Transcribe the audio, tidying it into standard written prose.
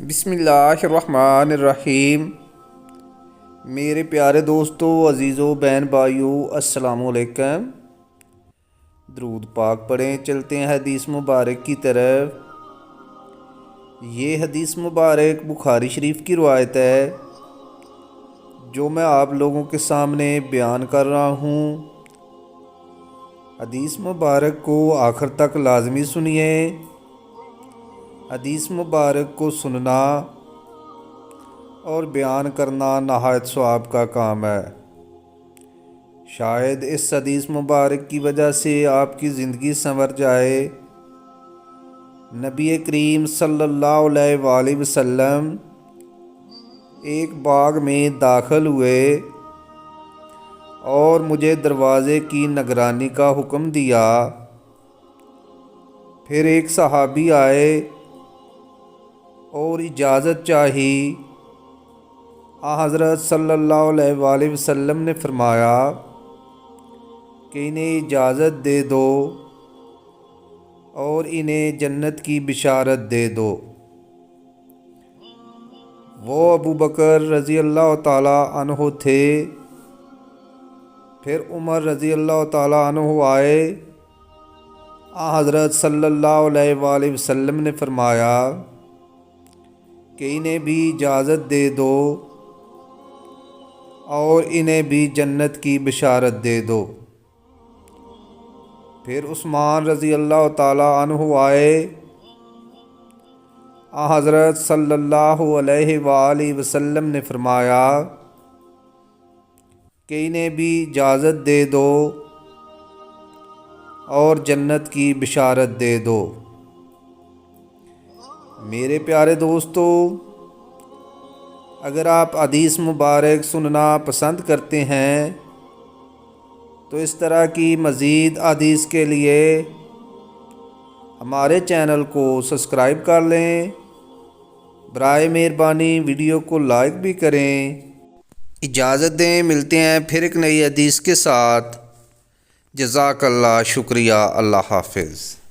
بسم اللہ الرحمن الرحیم۔ میرے پیارے دوستو، عزیزو، بہن بھائیو، السلام علیکم۔ درود پاک پڑھیں، چلتے ہیں حدیث مبارک کی طرف۔ یہ حدیث مبارک بخاری شریف کی روایت ہے جو میں آپ لوگوں کے سامنے بیان کر رہا ہوں۔ حدیث مبارک کو آخر تک لازمی سنیے۔ حدیث مبارک کو سننا اور بیان کرنا نہایت ثواب کا کام ہے۔ شاید اس حدیث مبارک کی وجہ سے آپ کی زندگی سنور جائے۔ نبی کریم صلی اللہ علیہ وآلہ وسلم ایک باغ میں داخل ہوئے اور مجھے دروازے کی نگرانی کا حکم دیا۔ پھر ایک صحابی آئے اور اجازت چاہی۔ حضرت صلی اللہ علیہ وآلہ وسلم نے فرمایا کہ انہیں اجازت دے دو اور انہیں جنت کی بشارت دے دو۔ وہ ابو بکر رضی اللہ تعالیٰ عنہ تھے۔ پھر عمر رضی اللہ تعالیٰ عنہ آئے۔ حضرت صلی اللہ علیہ وآلہ وسلم نے فرمایا کہ انہیں بھی اجازت دے دو اور انہیں بھی جنت کی بشارت دے دو۔ پھر عثمان رضی اللہ تعالیٰ عنہ آئے۔ حضرت صلی اللہ علیہ وآلہ وسلم نے فرمایا کہ انہیں بھی اجازت دے دو اور جنت کی بشارت دے دو۔ میرے پیارے دوستو، اگر آپ حدیث مبارک سننا پسند کرتے ہیں تو اس طرح کی مزید حدیث کے لیے ہمارے چینل کو سبسکرائب کر لیں۔ برائے مہربانی ویڈیو کو لائک بھی کریں۔ اجازت دیں، ملتے ہیں پھر ایک نئی حدیث کے ساتھ۔ جزاک اللہ، شکریہ، اللہ حافظ۔